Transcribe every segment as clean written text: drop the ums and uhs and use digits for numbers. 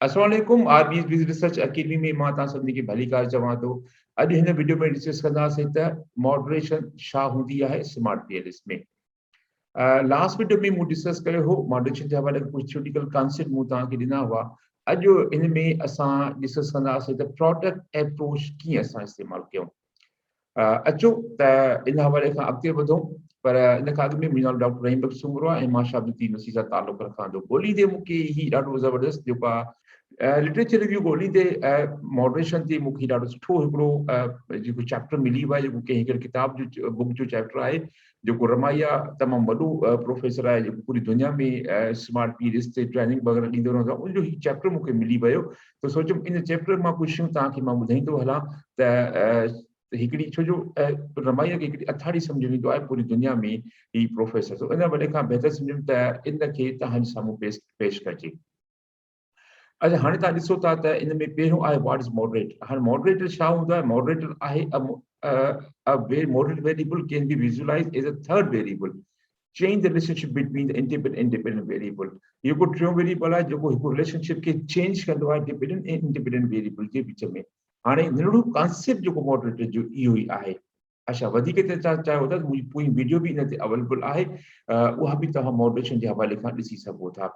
अस्सलाम वालेकुम आरबीएस बिज़ research academy में मां तव्हां सभिनी खे भली कार चवां थो। अॼु हिन वीडियो में डिस्कस कंदासीं त मॉडरेशन छा हूंदी आहे स्मार्ट प्लेलिस्ट में। लास्ट वीडियो में मूं डिस्कस कयो हो मॉडरेशन जे हवाले कुझु थ्योरेटिकल कॉन्सेप्ट मूं तव्हांखे ॾिना हुआ। अॼु हिन में असां डिस्कस कंदासीं त प्रोडक्ट अप्रोच कीअं असां इस्तेमालु कयूं। अचो त इन हवाले खां अॻिते वधूं, पर इन खां अॻु में मुंहिंजो नालो डॉक्टर रहीम बख्श सुमरो आहे ऐं मां शाबती नसी सां तालुक़ रखां थो। ॻोल्हींदे मूंखे ही ॾाढो ज़बरदस्त जेको आहे लिटरेचर रिव्यू ॻोल्हींदे मॉडरेशन ते मूंखे ॾाढो सुठो हिकिड़ो जेको चैप्टर मिली वियो आहे, जेको कंहिं हिकिड़े किताब जो बुक जो चैप्टर आहे, जेको रमाइया तमामु वॾो प्रोफेसर आहे जेको पूरी दुनिया में स्मार्ट पीरियड्स ते ट्रेनिंग वग़ैरह ॾींदो रहंदो आहे, उनजो ही चैप्टर मूंखे मिली वियो। त सोचियुमि इन चैप्टर मां कुझु शयूं तव्हांखे मां ॿुधाईंदो हलां त हिकिड़ी छो जो रमाइया खे हिकिड़ी अथाड़ी सम्झ में ईंदो आहे पूरी दुनिया में ही प्रोफेसर, तो इन वॾे खां बहितर सम्झुमि त इनखे तव्हांजे साम्हूं पेश कजे। अच्छा, हाणे तव्हां ॾिसो था त इन में पहिरियों आहे व्हाट इज़ मॉडरेटर। हाणे मॉडरेटर छा हूंदो आहे? मॉडरेटर आहे moderate variable can be visualised as a third variable change the relationship between the independent variable। ये को टियों वेरिएबल आहे जेको हिकु रिलेशनशिप खे चेंज कंदो आहे डिपेंडेंट ऐं इंडिपेंडेंट वेरिएबल जे विच में। हाणे नंढड़ो कॉन्सेप्ट जेको मॉडरेटर जो इहो ई आहे। अच्छा, वधीक ते चाहियो था त मुंहिंजी पूरी वीडियो बि इन ते अवेलेबल आहे, उहा बि तव्हां मॉडरेशन जे हवाले खां ॾिसी सघो था।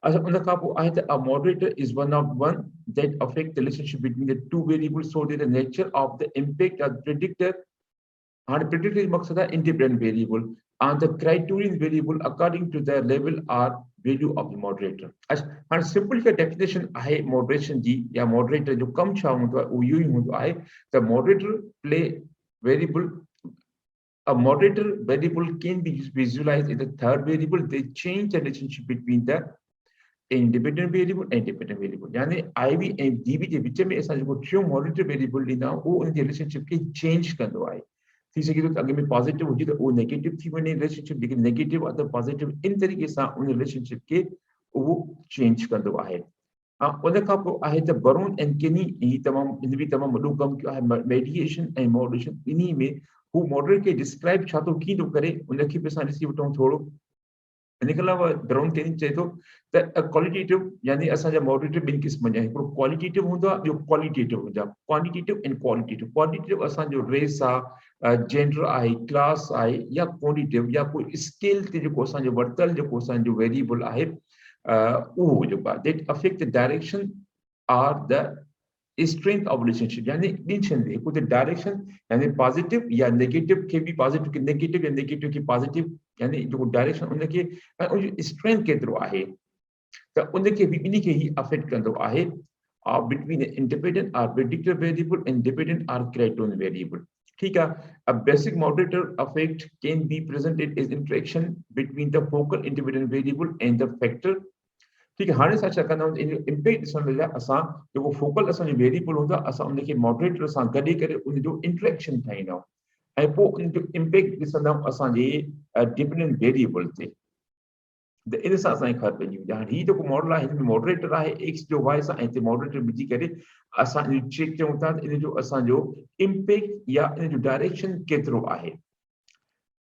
अच्छा, उन खां पोइ आहे त a moderator is one that affect the relationship between the two variables so that the nature of the impact are predicted. हाणे प्रेडिक्टेड जो मक़सदु आहे independent variable and the criterion variable according to the level or value of the moderator। अच्छा, हाणे simple का definition आहे moderation जी या moderator जो कम छा हूंदो आहे, उहो इहो ई हूंदो आहे त moderator play variable a moderator variable can be visualized as a third variable। They change the relationship between the independent variable and dependent variable। यानी IV ऐं DB जे विच में असां जेको टियों मॉडरेटर वेरिएबल ॾींदा आहियूं उहो उन जे रिलेशनशिप खे चेंज कंदो आहे। थी सघे थो त अॻु में पॉजिटिव हुजे त उहो नेगेटिव थी वञे रिलेशनशिप, लेकिन नेगेटिव आहे त पॉजिटिव, इन तरीक़े सां उन रिलेशनशिप खे उहो चेंज कंदो आहे। उन खां पोइ आहे त बरोन एंड केनी, ही तमामु इन बि तमामु वॾो कमु कयो आहे मेडिएशन ऐं मॉडरेशन ॿिन्ही में। हू मॉडरेट खे डिस्क्राइब छा थो कीअं थो करे उनखे बि असां ॾिसी वठूं थोरो। इन खां अलावा बरोन केनी चए थो त क्वालिटेटिव, यानी असांजा मॉडरेटर ॿिनि क़िस्मनि जा, हिकिड़ो क्वालिटेटिव हूंदो आहे, ॿियो क्वालिटेटिव हूंदो आहे। Quantitative and qualitative. क्वालिटेटिव असांजो रेस आहे, जेंडर आहे, क्लास आहे, या क्वांटिटेटिव या कोई स्केल ते जेको असांजो वरितल जेको असांजो वेरिएबल आहे उहो जेको आहे that affect the direction or the strength of relationship. यानी ॿिनि शयुनि ते, हिकु त डायरेक्शन यानी पॉजिटिव या नेगेटिव खे बि पॉजिटिव खे नेगेटिव या नेगेटिव खे पॉजिटिव, यानी जेको डायरेक्शन उनखे ऐं उनजो स्ट्रेंथ केतिरो आहे त उनखे बि ॿिन्ही खे ई अफेक्ट कंदो आहे between the independent or predictive variable and dependent or criterion variable। ठीक है। A basic moderator effect can be presented as interaction between the focal independent variable and the factor। ठीक है। हाणे असां छा कंदा आहियूं, इन इम्पैक्ट ॾिसण लाइ असां जेको फोकल असांजो वेरिएबल हूंदो आहे असां उनखे मॉडरेटर सां गॾे करे उनजो इंटरेक्शन ठाहींदा आहियूं ऐं पोइ उनजो इम्पैक्ट ॾिसंदा आहियूं असांजे डिपेंडेंट वेरिएबल ते। त इन सां असांखे ख़बर पइजी वेंदी आहे। हाणे हीउ जेको मॉडल आहे हिन में मॉडरेटर आहे एक्स जो वाई सां, ऐं हिते मॉडरेटर विझी करे असां इन चेक कयूं था त इन जो असांजो इम्पैक्ट या इन जो डायरेक्शन केतिरो आहे।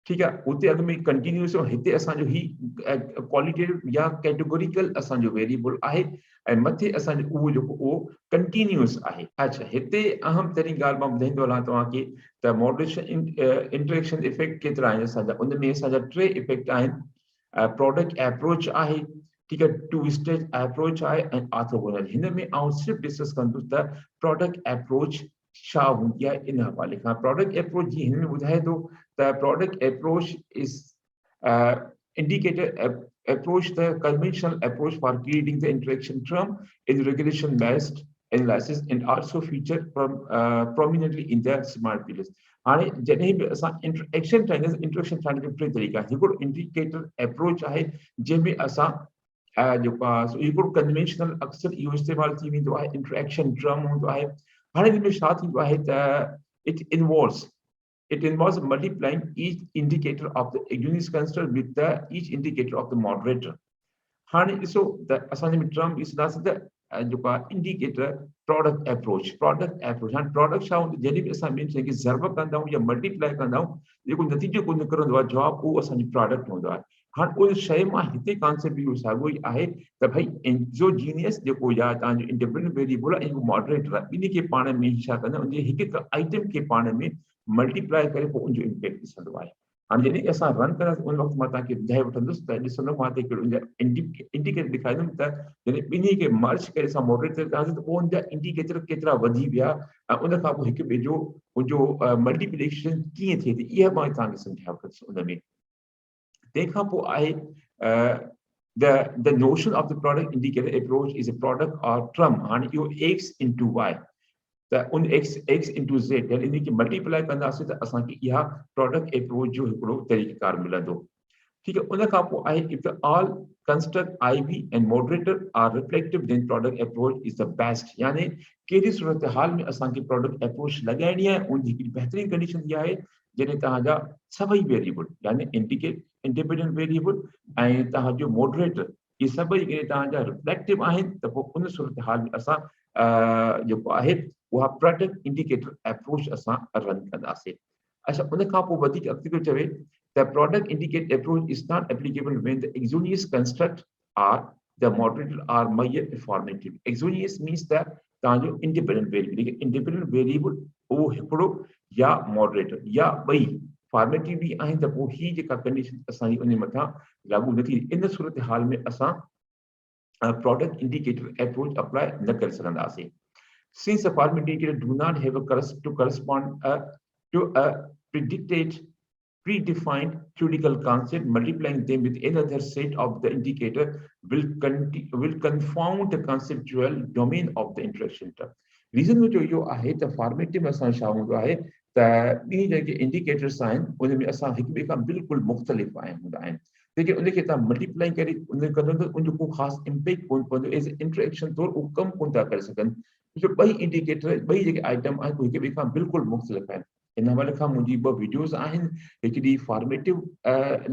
ठीक आहे। उते अॻु में कंटिन्यूअस, हिते असांजो ही क्वालिटेटिव या कैटेगोरिकल असांजो वेरिएबल आहे ऐं मथे असांजो उहो जेको उहो कंटिन्यूअस आहे। अच्छा, हिते अहम तरीन ॻाल्हि मां ॿुधाईंदो हलां तव्हांखे त मॉडरेशन इंटरेक्शन इफेक्ट केतिरा आहिनि असांजा। उन में असांजा टे इफेक्ट आहिनि। प्रोडक्ट अप्रोच आहे, ठीक है, टू स्टेज अप्रोच आहे ऐं ऑर्थोगोनल। हिन में आउं सिर्फ़ु डिस्कस कंदुसि त प्रोडक्ट अप्रोच छा हूंदी आहे इन हवाले खां। प्रोडक्ट अप्रोच जी हिन में ॿुधाए थो त product approach is indicator approach the conventional approach for creating the interaction term in regression based analysis and also featured prominently in the smart pillars। हाणे जॾहिं बि असां इंटरेक्शन ठाहींदासीं, इंटरेक्शन ठाहिण जो टे तरीक़ा आहिनि। हिकिड़ो इंडिकेटर अप्रोच आहे जंहिंमें असां जेको आहे हिकिड़ो कन्वेंशनल अक्सर इहो इस्तेमालु थी वेंदो आहे, इंटरेक्शन ड्रम हूंदो आहे। हाणे हिन में छा थींदो आहे त it involves multiplying each indicator of the unit construct with the each indicator of the moderator। हाणे ॾिसो त असांजे में टर्म ॾिसंदासीं त जेको आहे इंडिकेटर प्रोडक्ट अप्रोच। हाणे प्रोडक्ट छा हूंदो, जॾहिं बि असां ॿिनि शयुनि खे ज़र्ब कंदा आहियूं या मल्टीप्लाई कंदा आहियूं, जेको नतीजो को निकिरंदो आहे जवाबु, उहो असांजो प्रोडक्ट हूंदो आहे। हाँ उन शइ मां हिते कॉन्सेप्ट इहो साॻियो ई आहे त भई एक्सोजीनियस जेको या तव्हांजो इंडिपेंडेंट वेरिएबल आहे ऐं मॉडरेटर आहे ॿिन्ही खे पाण में छा कंदा उनजे हिकु हिकु आइटम खे पाण में मल्टीप्लाई करे पोइ उनजो इम्पैक्ट ॾिसंदो आहे। हाणे जॾहिं असां रन कंदासीं उन वक़्तु मां तव्हांखे ॿुधाए वठंदुसि त ॾिसंदो मां हिते उनजा इंडिकेटर ॾेखारींदुमि त जॾहिं ॿिन्ही खे मर्ज करे असां मॉडरेटर कंदासीं त पोइ उनजा इंडिकेटर केतिरा वधी विया ऐं उन खां पोइ हिक ॿिए जो उनजो मल्टीप्लिकेशन कीअं थिए थी इहा मां तव्हांखे सम्झाए वठंदुसि उन में। तंहिंखां पोइ आहे the notion of the product indicator approach is a product or term हाणे इहो x into y त उन x into z यानी इन खे मल्टीप्लाई कंदासीं त असांखे इहा प्रोडक्ट अप्रोच जो हिकिड़ो तरीक़ेकार मिलंदो। ठीक है उन खां पोइ आहे if the all construct IV and moderator are reflective then product approach is the best यानी कहिड़ी सूरत हाल में असांखे प्रोडक्ट अप्रोच लॻाइणी आहे उन जी हिकिड़ी बहितरीन कंडीशन इहा आहे जॾहिं तव्हांजा सभई वेरिएबल यानी इंडिपेंडेंट वेरिएबल ऐं तव्हांजो मॉडरेटर इहे सभई तव्हांजा रिफ्लेक्टिव आहिनि त पोइ उन सूरत हाल में असां जेको आहे उहा प्रोडक्ट इंडिकेटर अप्रोच असां रन कंदासीं। अच्छा उन खां पोइ वधीक अॻिते थो चवे the product indicate approach is not applicable when the exogenous construct or the moderator are mere formative. Exogenous means that तव्हांजो इंडिपेंडेंट वेरिएबल इंडिपेंडेंट वेरिएबल उहो हिकिड़ो या मॉडरेटर या ॿई फॉर्मेटिव बि आहिनि त पोइ ही जेका कंडीशन असांजी उन मथां लागू न थी इन सूरत हाल में असां प्रोडक्ट इंडिकेटर अप्रोच अप्लाई न करे सघंदासीं। Since the formative indicator do not have to correspond to a predefined theoretical concept, multiplying them with another set of the indicator will confound the conceptual domain of the interaction term. Reason जो इहो आहे त formative में असां छा हूंदो आहे त ॿी जेके इंडिकेटर्स आहिनि उन में असां हिक ॿिए खां बिल्कुलु मुख़्तलिफ़ हूंदा आहिनि लेकिन उनखे तव्हां मल्टीप्लाई करे उन कंदो त उनजो को ख़ासि इम्पैक्ट कोन पवंदो एज़ इंटरेक्शन तौरु उहो कमु कोन था करे सघनि जो ॿई इंडिकेटर ॿई जेके आइटम आहिनि उहे हिक ॿिए खां बिल्कुलु मुख़्तलिफ़ आहिनि। इन हवाले खां मुंहिंजी ॿ वीडियोज़ आहिनि हिकिड़ी फॉर्मेटिव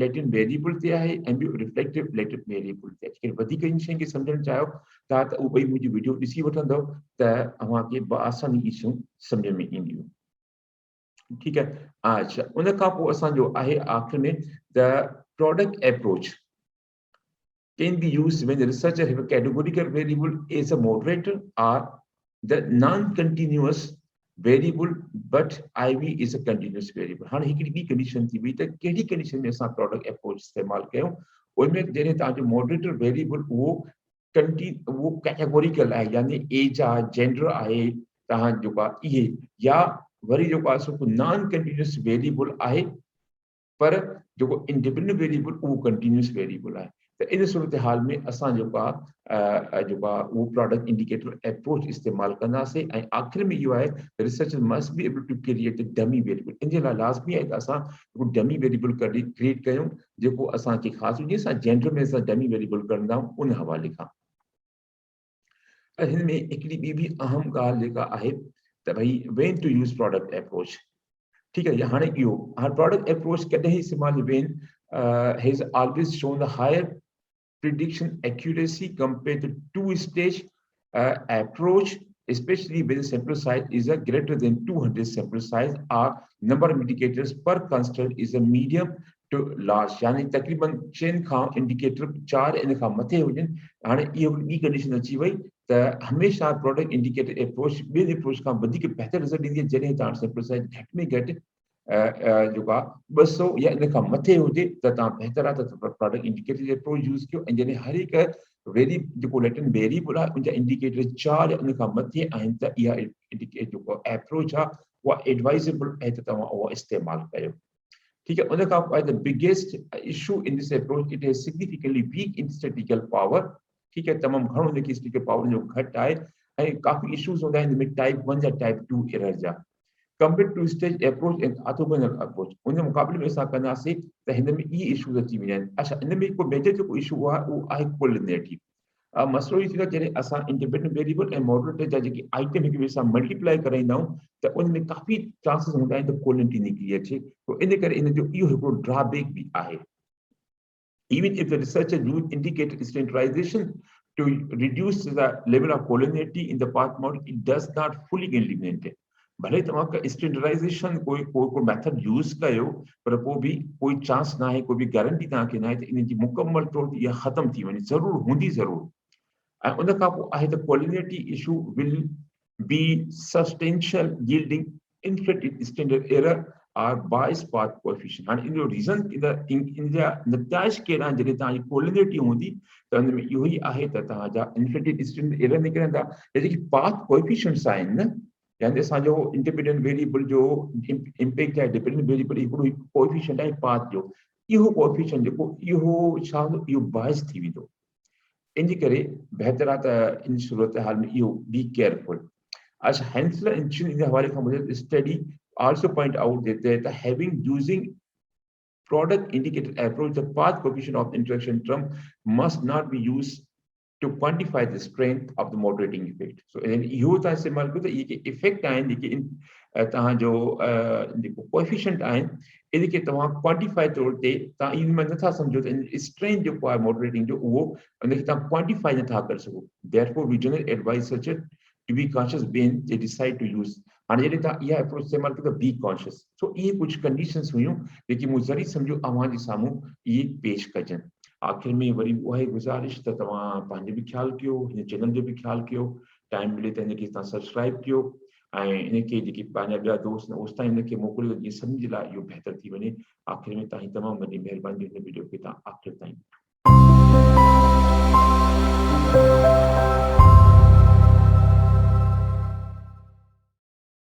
लैटिन वेरिएबल ते आहे ऐं ॿियो रिफ्लेक्टिव लैटिन वेरिएबल ते आहे। वधीक इन शइ खे सम्झणु चाहियो था त उहे ॿई मुंहिंजी वीडियो ॾिसी वठंदव त अव्हांखे बआसानी ई शयूं सम्झ में ईंदियूं। ठीक है अच्छा उन खां पोइ असांजो आहे आख़िर में the product approach can be used when the researcher have a categorical variable as a moderator or the non-continuous variable but IV is a continuous variable। हाणे हिकिड़ी ॿी कंडीशन थी वई त कहिड़ी कंडीशन में असां प्रोडक्ट अप्रोच इस्तेमालु कयूं उनमें जॾहिं तव्हांजो मॉडरेटर वेरिएबल उहो कैटेगोरिकल आहे यानी एज आहे जेंडर आहे तव्हां जेको आहे इहे या वरी जेको आहे सो नॉन कंटिन्यूअस वेरिएबल आहे पर जेको इंडिपेंडेंट वेरिएबल उहो कंटिन्यूअस वेरिएबल आहे त इन सूरत हाल में असां जेको आहे उहो प्रोडक्ट इंडिकेटर अप्रोच इस्तेमालु कंदासीं ऐं आख़िर में इहो आहे researcher must be able to create a dummy variable in जे लाइ लाज़मी आहे त असां हिकु डमी वेरिएबल क्रिएट कयूं जेको असांखे ख़ासि हुजे असां जेंडर में असां डमी वेरिएबल कंदा आहियूं उन हवाले खां। हिन में हिकिड़ी ॿी बि अहम ॻाल्हि जेका आहे त भई when to use product approach ठीक है हाणे इहो हाणे प्रोडक्ट अप्रोच कॾहिं इस्तेमालु when has always shown the higher prediction accuracy compared to two-stage approach, especially when the sample size is a greater than 200 sample size or number of indicators per construct is a medium to large यानी तकरीबन 6 खां indicator 4 इन खां मथे हुजनि। हाणे इहो ॿी कंडीशन अची वई त हमेशह प्रोडक्ट इंडिकेटर अप्रोच ॿियनि अप्रोच खां वधीक बहितर रिज़ल्ट ॾींदी आहे जॾहिं तव्हां सैंपल साइज घटि में घटि जेको आहे 200 या इन खां मथे हुजे त तव्हां बहितर आहे त प्रोडक्ट इंडिकेटर अप्रोच यूज़ कयो ऐं जॾहिं हर हिकु जेको लैटिन वेरिएबल आहे उनजा इंडिकेटर 4 या उन खां मथे आहिनि त इहा जेको अप्रोच आहे उहा एडवाइजेबल आहे त तव्हां उहा इस्तेमालु कयो। ठीक है उन खां पोइ the biggest issue in this approach it has significantly weak in statistical power ठीक है तमामु घणो उनखे स्टैटिस्टिकल पावर जो घटि आहे ऐं काफ़ी इशूज़ हूंदा आहिनि में टाइप 1 या टाइप 2 एरर जा compared to stage approach and orthogonal approach उन मुक़ाबले में असां कंदासीं त हिन में इहे इशूज़ अची वेंदा आहिनि। अच्छा इन में हिकु मेजर जेको इशू आहे उहो आहे कोलिनिटी मसइलो इहो थींदो आहे जॾहिं असां इंडिपेंडेंट वेरिएबल ऐं मॉडरेटर जा जेके आइटम हिक ॿिए सां मल्टीप्लाई कराईंदा आहियूं त उन में काफ़ी चांसिस हूंदा आहिनि त कोलिनिटी निकिरी अचे पोइ इन करे इन जो इहो हिकिड़ो ड्रॉबैक बि आहे। Even if the researcher used indicator standardization to reduce the level of collinearity in the path model, it does not fully eliminate it. भले तव्हां स्टैंडर्डाइजेशन कोई मेथड यूज़ कयो पर पोइ बि कोई चांस ना है, कोई भी गारंटी तव्हांखे न आहे त इन जी मुकम्मल तौर ते इहा ख़तम थी वञे, ज़रूर हूंदी ज़रूर। ऐं उन खां पोइ आहे त quality issue will be substantial yielding infinite standard error और बायस पाथ कोएफिशिएंट। हाणे इन जो रीज़न इन जा नताइज कहिड़ा आहिनि जॾहिं तव्हांजी क्वालिटी हूंदी त हुन में इहो ई आहे त तव्हांजा इनफिनिट स्टैंडर्ड एरर निकिरंदा। जेकी पाथ कोएफिशिएंट्स आहिनि न, यानी असांजो इंडिपेंडेंट वेरिएबल जो इम्पैक्ट आहे डिपेंडेंट वेरिएबल हिकिड़ो कोएफिशिएंट आहे पाथ जो, इहो कोएफिशिएंट जेको इहो छा हूंदो, इहो बायस थी वेंदो। इन करे बेहतर आहे त इन सूरत हाल में इहो be careful. As Hensler and Chin in the हवाले खां मुझे study also point out that having using product indicated approach, the path coefficient of interaction term must not be used to quantify the strength of the moderating effect. So इहो तव्हां इस्तेमालु कयो त इहे effect आहिनि जेके तव्हांजो जेको कोएफिशिएंट आहिनि इनखे तव्हां क्वांटिफाई तौर ते तव्हां इन में नथा सम्झो त स्ट्रेंथ जेको आहे मॉडरेटिंग जो उहो उनखे तव्हां क्वांटिफाई नथा करे सघो। Therefore we generally advise such a to be conscious when they decide to use। हाणे जॾहिं तव्हां इहा अप्रोच इस्तेमालु कयो त बी कॉन्शियस। सो इहे कुझु कंडीशंस हुयूं जेकी मूं ज़रूरी सम्झो अव्हां जे साम्हूं इहे पेश कजनि। आख़िर में वरी उहा ई गुज़ारिश त तव्हां पंहिंजो बि ख्यालु कयो, हिन चैनल जो बि ख्यालु कयो, टाइम मिले त हिनखे तव्हां सब्सक्राइब कयो ऐं इनखे जेके पंहिंजा ॿिया दोस्त ओसि ताईं हिनखे मोकिलियो जीअं सभिनी जे लाइ इहो बहितर थी वञे। आख़िर में तव्हांजी तमामु वॾी महिरबानी हिन वीडियो खे तव्हां आख़िर ताईं